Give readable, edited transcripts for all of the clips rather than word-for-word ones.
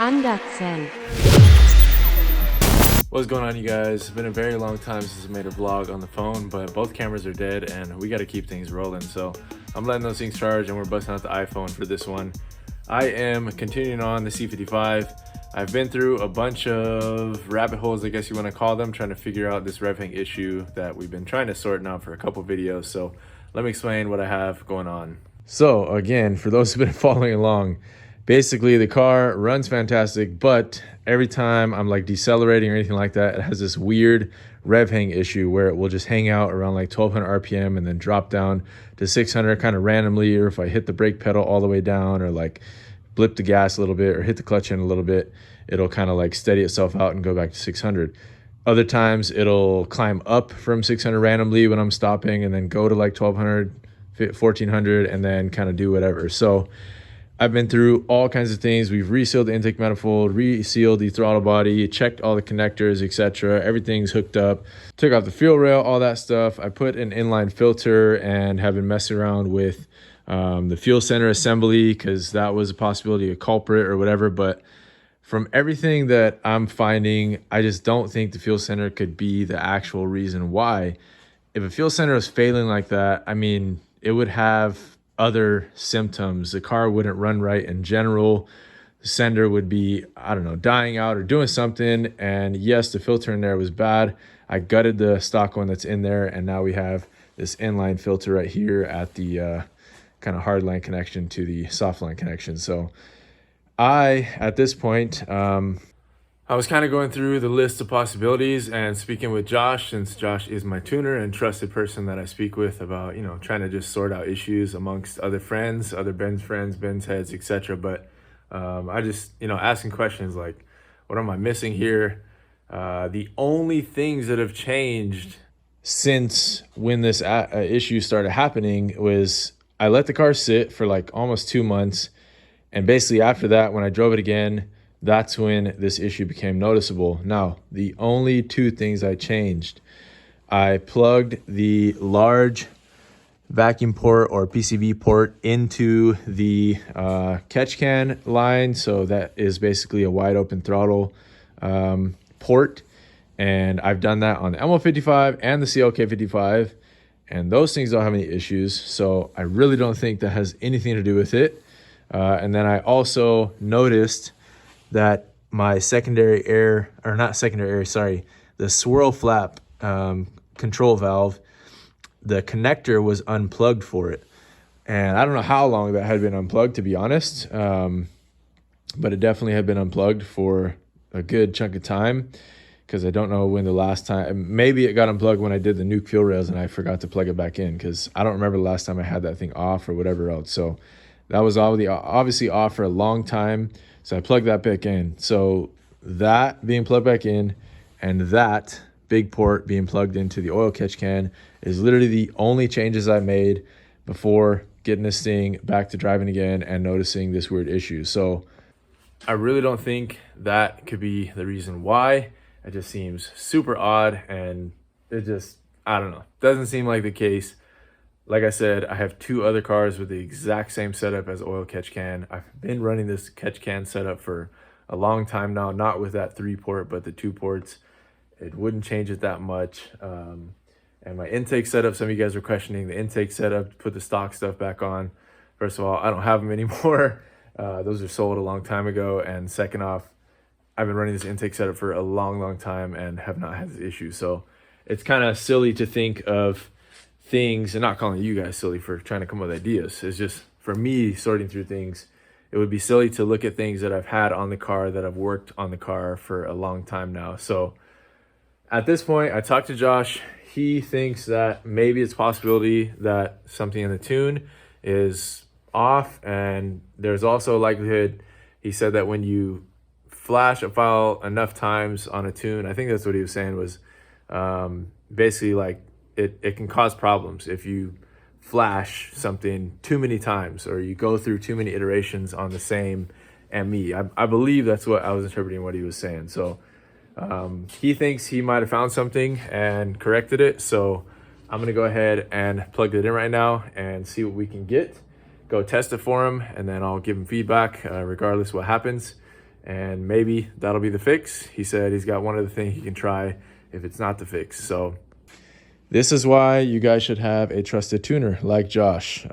Andersen. What's going on, you guys? It's been a very long time since I made a vlog on the phone, but both cameras are dead and we got to keep things rolling. So I'm letting those things charge and we're busting out the iPhone for this one. I am continuing on the C55. I've been through a bunch of rabbit holes, I guess you want to call them, trying to figure out this rev hang issue that we've been trying to sort now for a couple videos. So let me explain what I have going on. So again, for those who've been following along, basically the car runs fantastic, but every time I'm like decelerating or anything like that, it has this weird rev hang issue where it will just hang out around like 1200 RPM and then drop down to 600 kind of randomly, or if I hit the brake pedal all the way down or like blip the gas a little bit or hit the clutch in a little bit, it'll kind of like steady itself out and go back to 600. Other times it'll climb up from 600 randomly when I'm stopping and then go to like 1200, 1400 and then kind of do whatever. So I've been through all kinds of things. We've resealed the intake manifold, resealed the throttle body, checked all the connectors, etc. Everything's hooked up. Took out the fuel rail, all that stuff. I put an inline filter and have been messing around with the fuel center assembly because that was a possibility, a culprit or whatever. But from everything that I'm finding, I just don't think the fuel center could be the actual reason why. If a fuel center is failing like that, I mean, it would have other symptoms. The car wouldn't run right in general. The sender would be, I don't know, dying out or doing something. And yes, the filter in there was bad. I gutted the stock one that's in there, and now we have this inline filter right here at the kind of hard line connection to the soft line connection. So at this point, I was kind of going through the list of possibilities and speaking with Josh, since Josh is my tuner and trusted person that I speak with about, trying to just sort out issues amongst other friends, other Ben's friends, Ben's heads, etc. But I just, asking questions like, what am I missing here? The only things that have changed since when this issue started happening was I let the car sit for like almost 2 months. And basically after that, when I drove it again, that's when this issue became noticeable. Now, the only two things I changed, I plugged the large vacuum port or PCV port into the catch can line. So that is basically a wide open throttle port. And I've done that on the ML55 and the CLK55. And those things don't have any issues. So I really don't think that has anything to do with it. And then I also noticed that my secondary air, or not secondary air, sorry, the swirl flap control valve, the connector was unplugged for it. And I don't know how long that had been unplugged, to be honest, but it definitely had been unplugged for a good chunk of time, because I don't know when the last time, maybe it got unplugged when I did the new fuel rails and I forgot to plug it back in, because I don't remember the last time I had that thing off or whatever else. So that was obviously off for a long time. So I plugged that back in. So that being plugged back in and that big port being plugged into the oil catch can is literally the only changes I made before getting this thing back to driving again and noticing this weird issue. So I really don't think that could be the reason why. It just seems super odd, and it just, I don't know, doesn't seem like the case. Like I said, I have two other cars with the exact same setup as oil catch can. I've been running this catch can setup for a long time now, not with that 3-port, but the 2 ports. It wouldn't change it that much. And my intake setup, some of you guys were questioning the intake setup, put the stock stuff back on. First of all, I don't have them anymore. Those are sold a long time ago. And second off, I've been running this intake setup for a long, long time and have not had this issue. So it's kind of silly to think of things, and not calling you guys silly for trying to come up with ideas. It's just, for me, sorting through things, it would be silly to look at things that I've had on the car, that I've worked on the car for a long time now. So at this point, I talked to Josh. He thinks that maybe it's a possibility that something in the tune is off, and there's also a likelihood, he said, that when you flash a file enough times on a tune, I think that's what he was saying, was basically like it can cause problems if you flash something too many times or you go through too many iterations on the same ME. I believe that's what I was interpreting what he was saying. So he thinks he might have found something and corrected it. So I'm gonna go ahead and plug it in right now and see what we can get. go test it for him, and then I'll give him feedback regardless what happens. And maybe that'll be the fix. He said he's got one other thing he can try if it's not the fix. So this is why you guys should have a trusted tuner like Josh.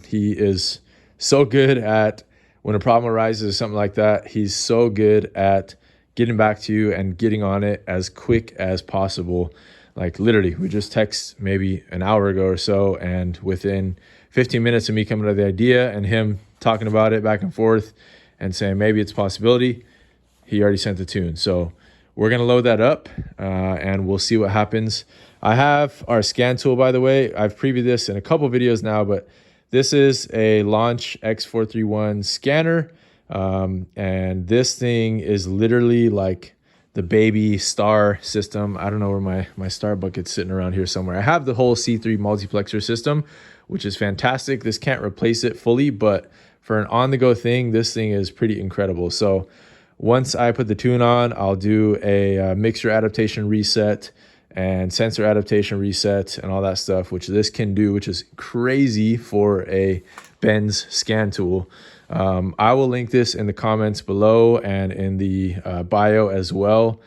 He is so good at, when a problem arises or something like that, he's so good at getting back to you and getting on it as quick as possible. Like literally, we just text maybe an hour ago or so, and within 15 minutes of me coming up with the idea and him talking about it back and forth and saying maybe it's a possibility, he already sent the tune. So we're gonna load that up and we'll see what happens. I have our scan tool, by the way. I've previewed this in a couple videos now, but this is a Launch X431 scanner. And this thing is literally like the baby star system. I don't know where my star bucket's sitting around here somewhere. I have the whole C3 multiplexer system, which is fantastic. This can't replace it fully, but for an on-the-go thing, this thing is pretty incredible. So once I put the tune on, I'll do a mixer adaptation reset and sensor adaptation reset and all that stuff, which this can do, which is crazy for a Benz scan tool. I will link this in the comments below and in the bio as well.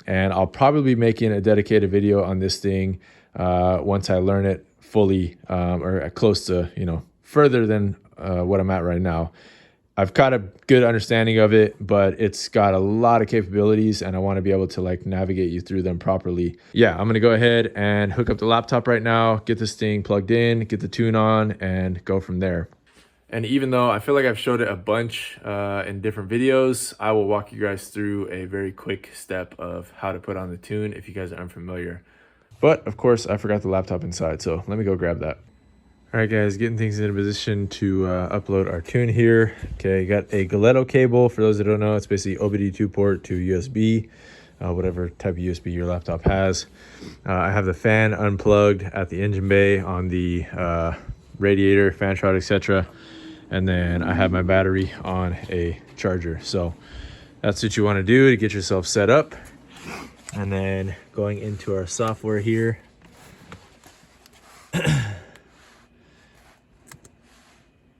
And I'll probably be making a dedicated video on this thing once I learn it fully, or close to, further than what I'm at right now. I've got a good understanding of it, but it's got a lot of capabilities and I want to be able to like navigate you through them properly. Yeah, I'm going to go ahead and hook up the laptop right now, get this thing plugged in, get the tune on, and go from there. And even though I feel like I've showed it a bunch in different videos, I will walk you guys through a very quick step of how to put on the tune if you guys are unfamiliar. But of course, I forgot the laptop inside, so let me go grab that. All right, guys, getting things in a position to upload our tune here. Okay, got a Galetto cable. For those that don't know, it's basically OBD2 port to USB, whatever type of USB your laptop has. I have the fan unplugged at the engine bay on the radiator, fan shroud, etc. And then I have my battery on a charger. So that's what you want to do to get yourself set up. And then going into our software here.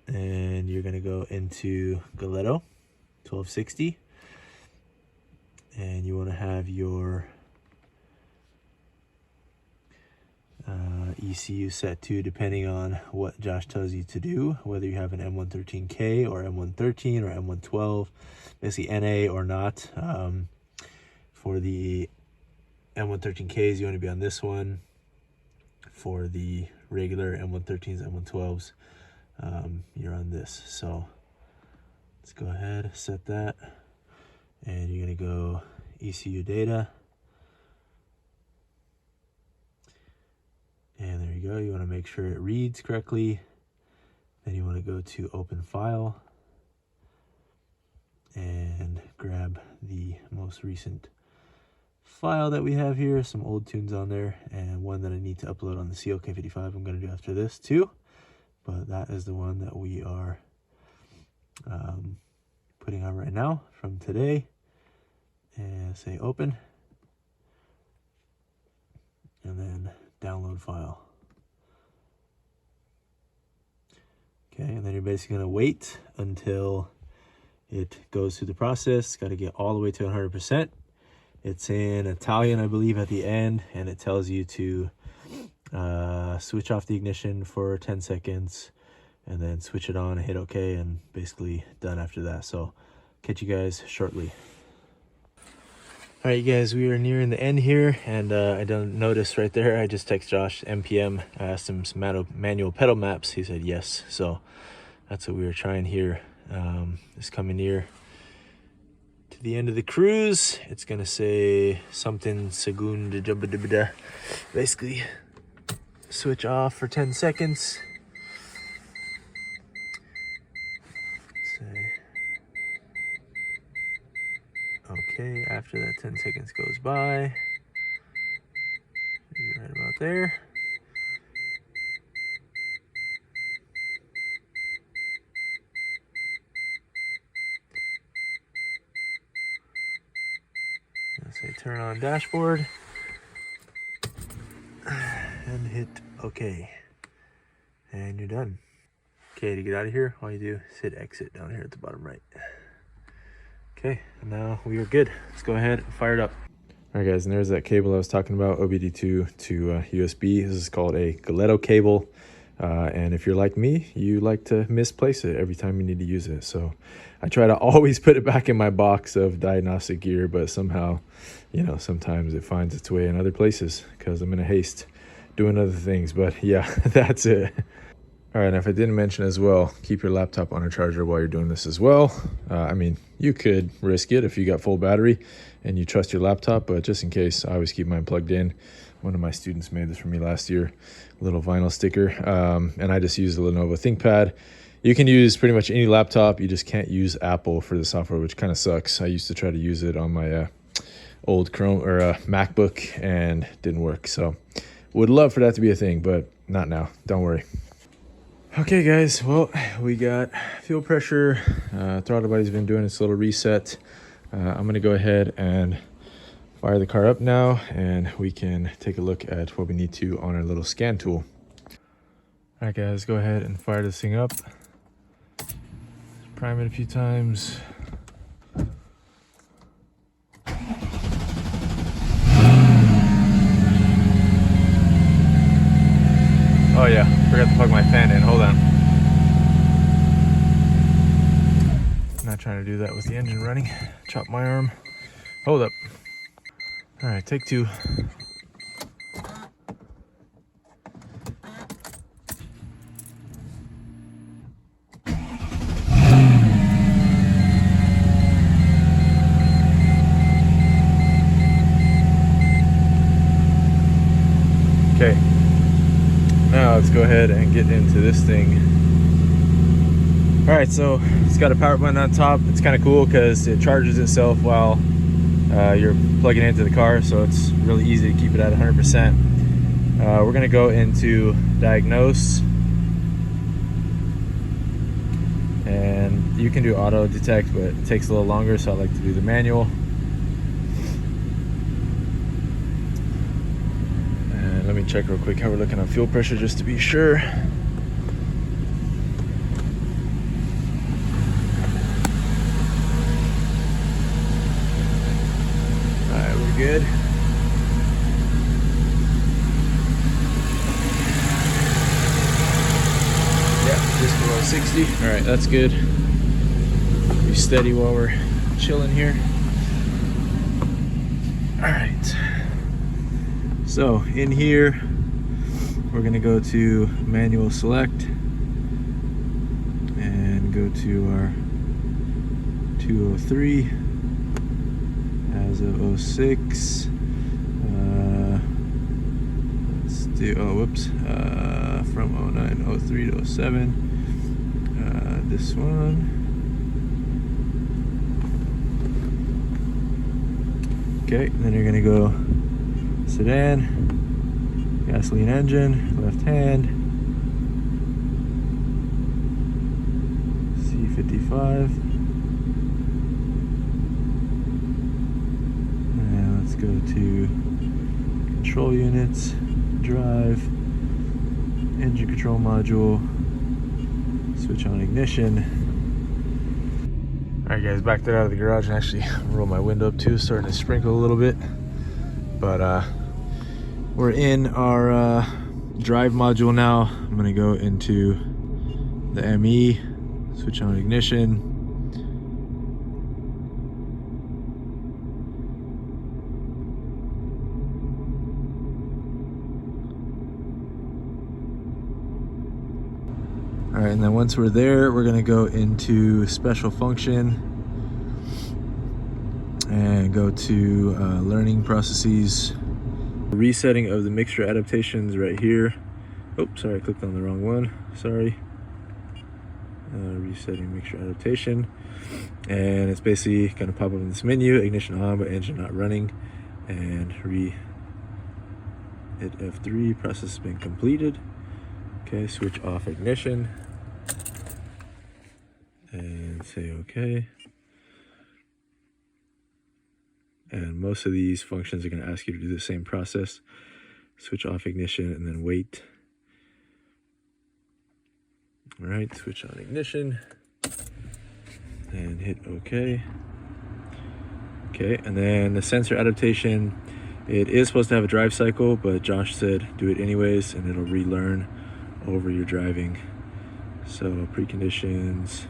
And you're going to go into Galetto 1260. And you want to have your ECU set to, depending on what Josh tells you to do, whether you have an M113K or M113 or M112, basically NA or not. For the M113Ks, you want to be on this one. For the regular M113s, M112s, you're on this. So let's go ahead, set that, and you're going to go ECU data. And there you go. You want to make sure it reads correctly. Then you want to go to open file and grab the most recent file that we have here. Some old tunes on there and one that I need to upload on the CLK55 I'm going to do after this too. But that is the one that we are putting on right now from today. And say open. And then download file. Okay, and then you're basically going to wait until it goes through the process. Got to get all the way to 100%. It's in Italian, I believe, at the end, and it tells you to switch off the ignition for 10 seconds and then switch it on and hit OK, and basically done after that. So catch you guys shortly. All right, you guys, we are nearing the end here, and I don't notice right there, I just text Josh MPM. I asked him some manual pedal maps. He said yes. So that's what we were trying here. It's coming near to the end of the cruise. It's gonna say something segunda, basically switch off for 10 seconds. Say okay after that 10 seconds goes by. Maybe right about there. Say turn on dashboard and hit OK, and you're done. Okay, to get out of here, all you do is hit exit down here at the bottom right. Okay, now we are good. Let's go ahead and fire it up. All right, guys, and there's that cable I was talking about, OBD2 to USB. This is called a Galetto cable. And if you're like me, you like to misplace it every time you need to use it. So I try to always put it back in my box of diagnostic gear, but somehow, you know, sometimes it finds its way in other places because I'm in a haste doing other things. But yeah, that's it. All right, and if I didn't mention as well, keep your laptop on a charger while you're doing this as well. I mean, you could risk it if you got full battery and you trust your laptop, but just in case, I always keep mine plugged in. One of my students made this for me last year, a little vinyl sticker, and I just use the Lenovo ThinkPad. You can use pretty much any laptop, you just can't use Apple for the software, which kind of sucks. I used to try to use it on my old Chrome or MacBook and didn't work, so would love for that to be a thing, but not now, don't worry. Okay guys, well, we got fuel pressure, throttle body's been doing its little reset. I'm gonna go ahead and fire the car up now and we can take a look at what we need to on our little scan tool. All right guys, go ahead and fire this thing up. Prime it a few times. Oh yeah, forgot to plug my fan in, hold on. Not trying to do that with the engine running. Chop my arm. Hold up. All right, take two. Okay. Now let's go ahead and get into this thing. All right, so it's got a power button on top. It's kind of cool because it charges itself while you're plugging it into the car, so it's really easy to keep it at 100%. We're gonna go into diagnose, and you can do auto detect, but it takes a little longer, so I like to do the manual. And let me check real quick how we're looking on fuel pressure just to be sure. Good. Yeah, just below 60. All right, that's good. Be steady while we're chilling here. All right. So in here, we're gonna go to manual select and go to our 203. As of 06, let's do, oh whoops, from 09, 03 to 07, this one. Okay, then you're gonna go sedan, gasoline engine, left hand, C55. Let's go to control units, drive, engine control module, switch on ignition. All right guys, backed it out of the garage and actually roll my window up too, starting to sprinkle a little bit. But we're in our drive module now. I'm gonna go into the ME, switch on ignition. All right, and then once we're there, we're gonna go into special function and go to learning processes. Resetting of the mixture adaptations right here. Oh, sorry, I clicked on the wrong one, sorry. Resetting mixture adaptation. And it's basically gonna pop up in this menu, ignition on, but engine not running. And hit F3, process has been completed. Okay, switch off ignition and say okay. And most of these functions are going to ask you to do the same process. Switch off ignition and then wait. All right, switch on ignition and hit OK. Okay, and then the sensor adaptation, it is supposed to have a drive cycle, but Josh said do it anyways and it'll relearn over your driving. So preconditions,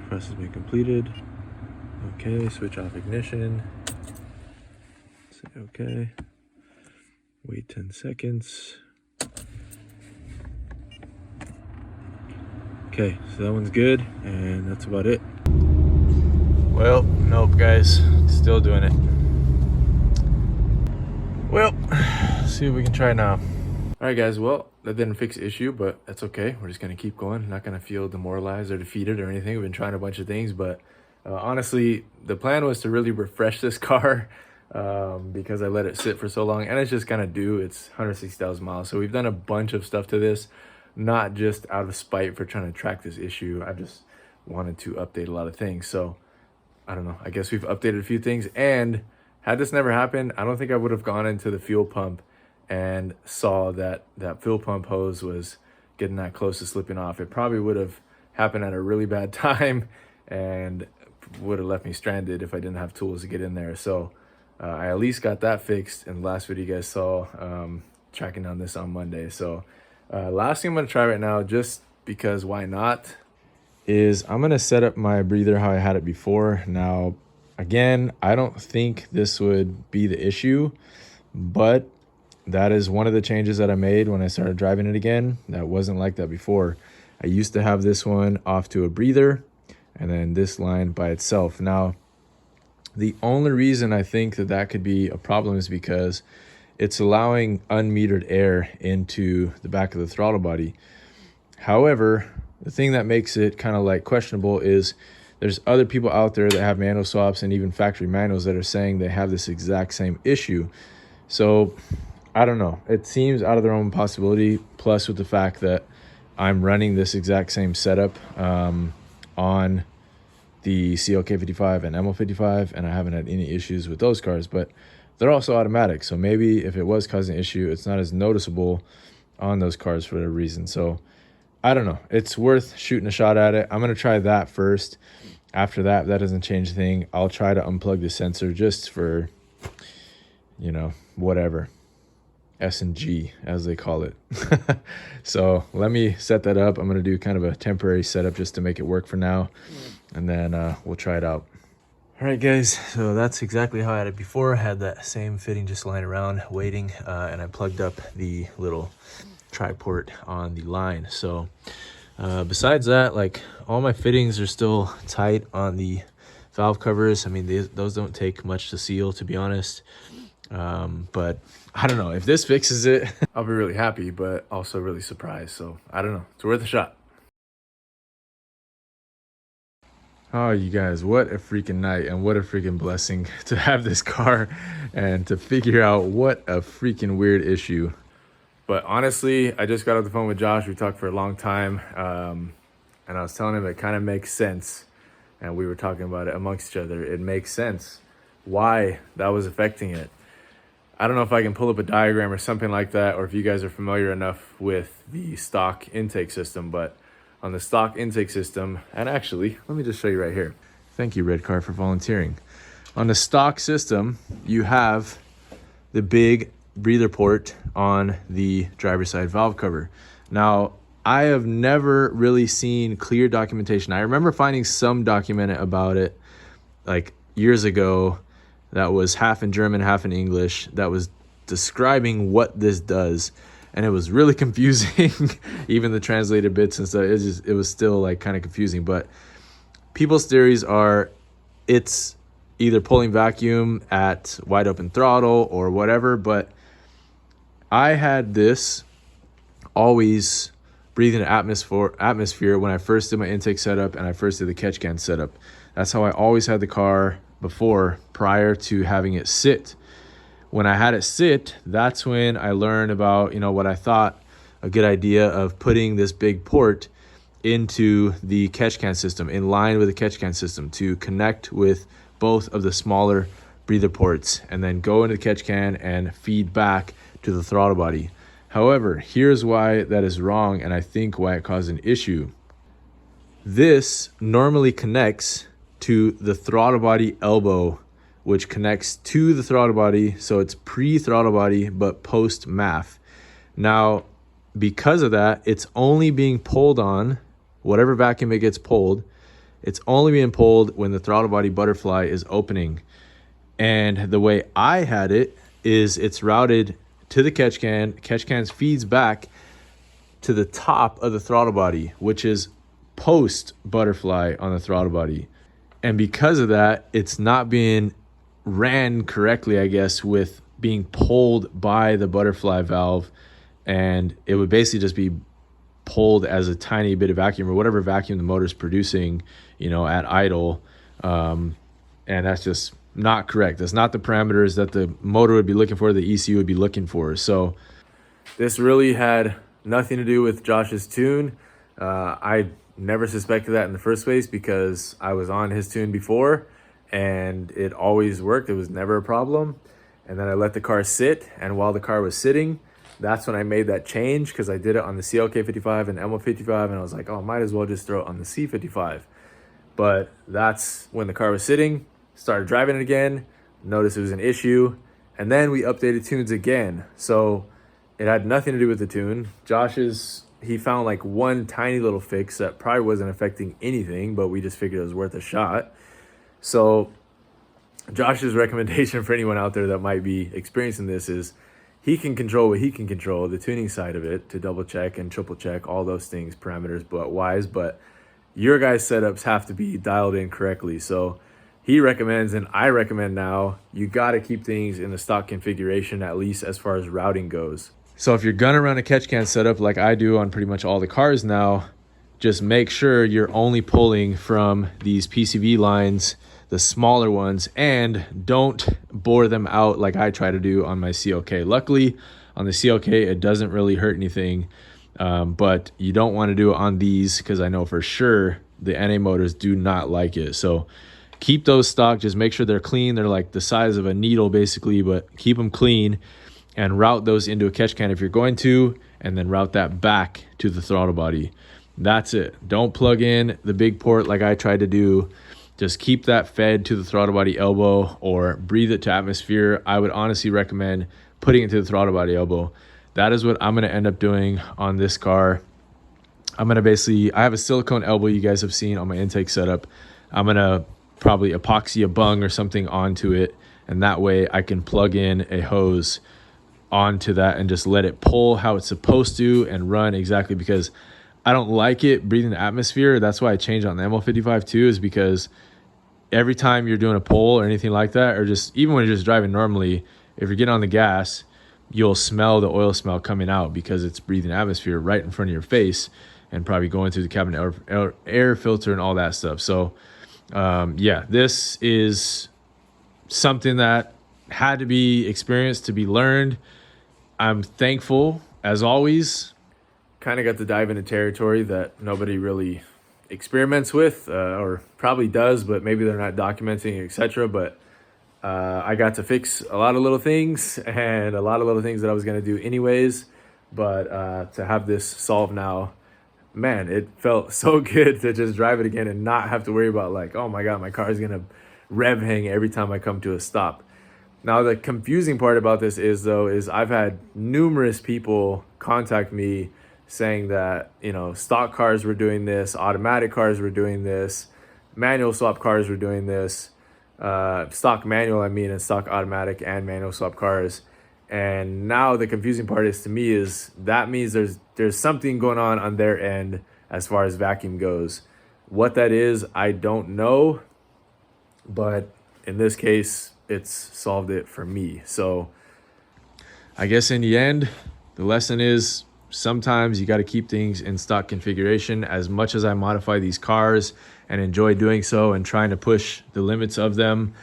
process has been completed. Okay, switch off ignition. Say okay. Wait 10 seconds. Okay, so that one's good, and that's about it. Well, nope, guys, still doing it. Well, see what we can try now. All right, guys, well, that didn't fix the issue, but that's okay. We're just gonna keep going. Not gonna feel demoralized or defeated or anything. We've been trying a bunch of things, but honestly, the plan was to really refresh this car because I let it sit for so long, and it's just kind of due. It's 160,000 miles, so we've done a bunch of stuff to this, not just out of spite for trying to track this issue. I just wanted to update a lot of things. So I don't know, I guess we've updated a few things, and had this never happened, I don't think I would have gone into the fuel pump and saw that that fuel pump hose was getting that close to slipping off. It probably would have happened at a really bad time and would have left me stranded if I didn't have tools to get in there. So I at least got that fixed in the last video you guys saw, tracking down this on Monday. So last thing I'm gonna try right now, just because why not, is I'm gonna set up my breather how I had it before. Now, again, I don't think this would be the issue, but that is one of the changes that I made when I started driving it again. That wasn't like that before. I used to have this one off to a breather and then this line by itself. Now, the only reason I think that that could be a problem is because it's allowing unmetered air into the back of the throttle body. However, the thing that makes it kind of like questionable is there's other people out there that have manual swaps and even factory manuals that are saying they have this exact same issue. So I don't know. It seems out of their own possibility, plus with the fact that I'm running this exact same setup on the CLK55 and ML55, and I haven't had any issues with those cars, but they're also automatic. So maybe if it was causing an issue, it's not as noticeable on those cars for whatever reason. So I don't know. It's worth shooting a shot at it. I'm going to try that first. After that, if that doesn't change a thing, I'll try to unplug the sensor just for, you know, whatever. S&G, as they call it. So let me set that up. I'm going to do kind of a temporary setup just to make it work for now. And then we'll try it out. All right, guys. So that's exactly how I had it before. I had that same fitting just lying around waiting. And I plugged up the little tri-port on the line. So besides that, like, all my fittings are still tight on the valve covers. I mean, those don't take much to seal, to be honest. But I don't know if this fixes it. I'll be really happy, but also really surprised. So I don't know. It's worth a shot. Oh, you guys, what a freaking night and what a freaking blessing to have this car and to figure out what a freaking weird issue. But honestly, I just got off the phone with Josh. We talked for a long time, and I was telling him it kind of makes sense. And we were talking about it amongst each other. It makes sense why that was affecting it. I don't know if I can pull up a diagram or something like that, or if you guys are familiar enough with the stock intake system, but on the stock intake system, and actually, let me just show you right here. Thank you, Red Car, for volunteering. On the stock system, you have the big breather port on the driver's side valve cover. Now, I have never really seen clear documentation. I remember finding some documented about it like years ago that was half in German, half in English, that was describing what this does. And it was really confusing. Even the translated bits and stuff, it was still like kind of confusing. But people's theories are it's either pulling vacuum at wide open throttle or whatever. But I had this always breathing atmosphere when I first did my intake setup and I first did the catch can setup. That's how I always had the car before, prior to having it sit. When I had it sit, that's when I learned about, you know, what I thought a good idea of putting this big port into the catch can system, in line with the catch can system, to connect with both of the smaller breather ports and then go into the catch can and feed back to the throttle body. However, here's why that is wrong, and I think why it caused an issue. This normally connects to the throttle body elbow, which connects to the throttle body. So it's pre-throttle body, but post-MAF. Now, because of that, it's only being pulled on, whatever vacuum it gets pulled, it's only being pulled when the throttle body butterfly is opening. And the way I had it is it's routed to the catch can. Catch can feeds back to the top of the throttle body, which is post butterfly on the throttle body. And because of that, it's not being ran correctly, I guess, with being pulled by the butterfly valve. And it would basically just be pulled as a tiny bit of vacuum or whatever vacuum the motor's producing, at idle. And that's just not correct. That's not the parameters that the motor would be looking for, the ECU would be looking for. So this really had nothing to do with Josh's tune. I never suspected that in the first place because I was on his tune before and it always worked. It was never a problem. And then I let the car sit, and while the car was sitting, that's when I made that change, because I did it on the CLK55 and M55, and I was like, oh, might as well just throw it on the C55. But that's when the car was sitting, started driving it again, noticed it was an issue, and then we updated tunes again. So it had nothing to do with the tune. He found like one tiny little fix that probably wasn't affecting anything, but we just figured it was worth a shot. So Josh's recommendation for anyone out there that might be experiencing this is he can control what he can control, the tuning side of it, to double check and triple check all those things, parameters, but your guys' setups have to be dialed in correctly. So he recommends, and I recommend now, you got to keep things in the stock configuration, at least as far as routing goes. So if you're going to run a catch can setup like I do on pretty much all the cars now, just make sure you're only pulling from these PCV lines, the smaller ones, and don't bore them out like I try to do on my CLK. Luckily, on the CLK, it doesn't really hurt anything, but you don't want to do it on these because I know for sure the NA motors do not like it. So keep those stock. Just make sure they're clean. They're like the size of a needle basically, but keep them clean and route those into a catch can if you're going to, and then route that back to the throttle body. That's it. Don't plug in the big port like I tried to do. Just keep that fed to the throttle body elbow or breathe it to atmosphere. I would honestly recommend putting it to the throttle body elbow. That is what I'm going to end up doing on this car. I'm going to I have a silicone elbow you guys have seen on my intake setup. I'm going to probably epoxy a bung or something onto it, and that way I can plug in a hose onto that and just let it pull how it's supposed to and run exactly, because I don't like it breathing the atmosphere. That's why I changed on the ML55 too, is because every time you're doing a pull or anything like that, or just even when you're just driving normally, if you're getting on the gas, you'll smell the oil smell coming out because it's breathing atmosphere right in front of your face and probably going through the cabin air filter and all that stuff. So yeah, this is something that had to be experienced, to be learned. I'm thankful, as always. Kind of got to dive into territory that nobody really experiments with, or probably does, but maybe they're not documenting, etc. But I got to fix a lot of little things, and a lot of little things that I was going to do anyways. But to have this solved now, man, it felt so good to just drive it again and not have to worry about like, oh my God, my car is going to rev hang every time I come to a stop. Now, the confusing part about this is I've had numerous people contact me saying that, stock cars were doing this, automatic cars were doing this, manual swap cars were doing this, stock manual, and stock automatic and manual swap cars. And now the confusing part is, to me, is that means there's something going on their end as far as vacuum goes. What that is, I don't know, but in this case, it's solved it for me. So I guess in the end, the lesson is sometimes you got to keep things in stock configuration. As much as I modify these cars and enjoy doing so and trying to push the limits of them,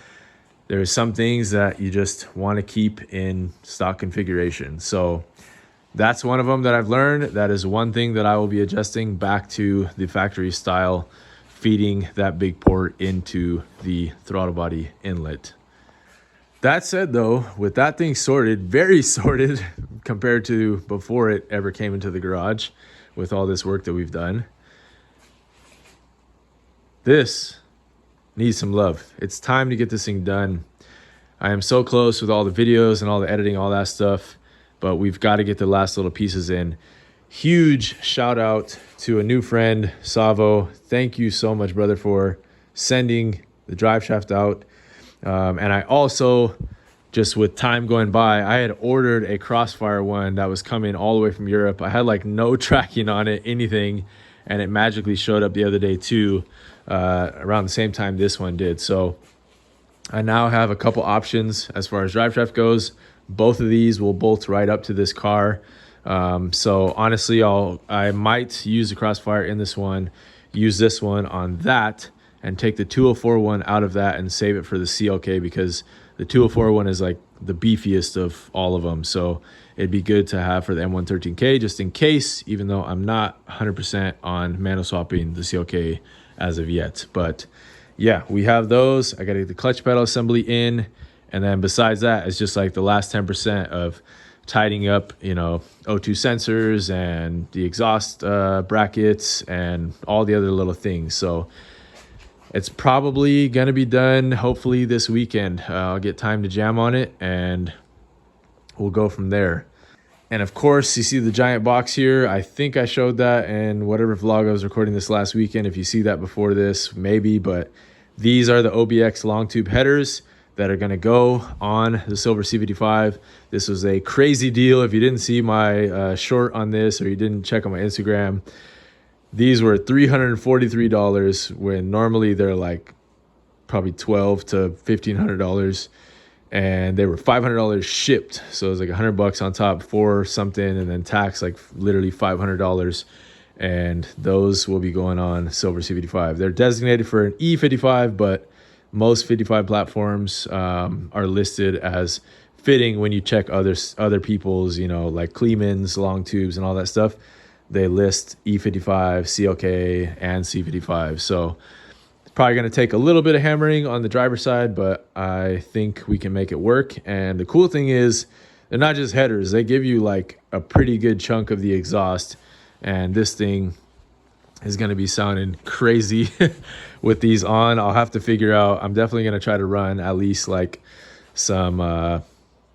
there are some things that you just want to keep in stock configuration. So that's one of them that I've learned. That is one thing that I will be adjusting back to the factory style, feeding that big port into the throttle body inlet. That said, though, with that thing sorted, very sorted compared to before it ever came into the garage with all this work that we've done, this needs some love. It's time to get this thing done. I am so close with all the videos and all the editing, all that stuff, but we've got to get the last little pieces in. Huge shout out to a new friend, Savo. Thank you so much, brother, for sending the drive shaft out. And I also, just with time going by, I had ordered a Crossfire one that was coming all the way from Europe. I had like no tracking on it, anything, and it magically showed up the other day too, around the same time this one did. So I now have a couple options as far as drive shaft goes. Both of these will bolt right up to this car. So honestly, I might use the Crossfire in this one, use this one on that, and take the 204 one out of that and save it for the CLK, because the 204 one is like the beefiest of all of them. So it'd be good to have for the M113K just in case, even though I'm not 100% on manual swapping the CLK as of yet. But yeah, we have those. I got to get the clutch pedal assembly in. And then besides that, it's just like the last 10% of tidying up, you know, O2 sensors and the exhaust brackets and all the other little things. So it's probably going to be done hopefully this weekend. I'll get time to jam on it and we'll go from there. And of course, you see the giant box here. I think I showed that in whatever vlog I was recording this last weekend. If you see that before this, maybe, but these are the OBX long tube headers that are going to go on the Silver C55. This was a crazy deal. If you didn't see my short on this, or you didn't check on my Instagram, these were $343 when normally they're like probably $1,200 to $1,500, and they were $500 shipped. So it was like $100 on top for something, and then tax like literally $500. And those will be going on Silver C55. They're designated for an E55, but most 55 platforms are listed as fitting when you check other people's, you know, like Kleeman's, long tubes, and all that stuff. They list E55, CLK, and C55. So it's probably going to take a little bit of hammering on the driver's side, but I think we can make it work. And the cool thing is, they're not just headers. They give you like a pretty good chunk of the exhaust. And this thing is going to be sounding crazy with these on. I'll have to figure out. I'm definitely going to try to run at least like some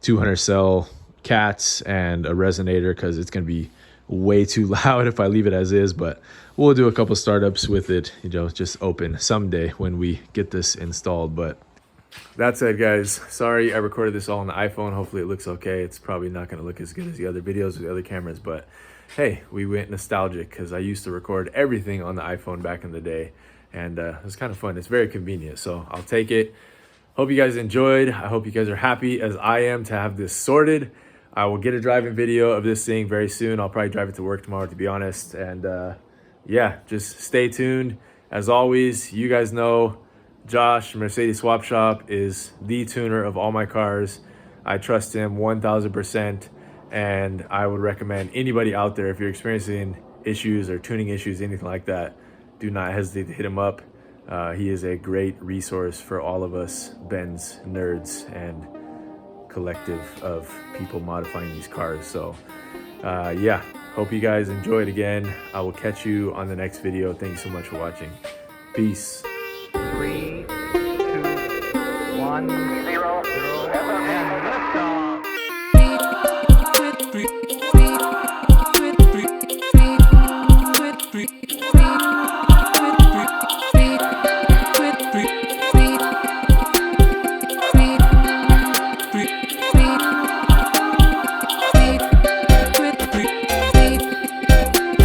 200 cell cats and a resonator, because it's going to be way too loud if I leave it as is. But we'll do a couple startups with it, you know, just open someday when we get this installed. But that said, guys, sorry I recorded this all on the iPhone. Hopefully it looks okay. It's probably not going to look as good as the other videos with the other cameras, but hey, we went nostalgic because I used to record everything on the iPhone back in the day, and it was kind of fun. It's very convenient, so I'll take it. Hope you guys enjoyed. I hope you guys are happy as I am to have this sorted. I will get a driving video of this thing very soon. I'll probably drive it to work tomorrow, to be honest. And yeah, just stay tuned. As always, you guys know Josh, Mercedes Swap Shop, is the tuner of all my cars. I trust him 1000%. And I would recommend anybody out there, if you're experiencing issues or tuning issues, anything like that, do not hesitate to hit him up. He is a great resource for all of us Benz nerds and collective of people modifying these cars. So yeah, hope you guys enjoyed again. I will catch you on the next video. Thank you so much for watching. Peace. 3, 2, 1, 0.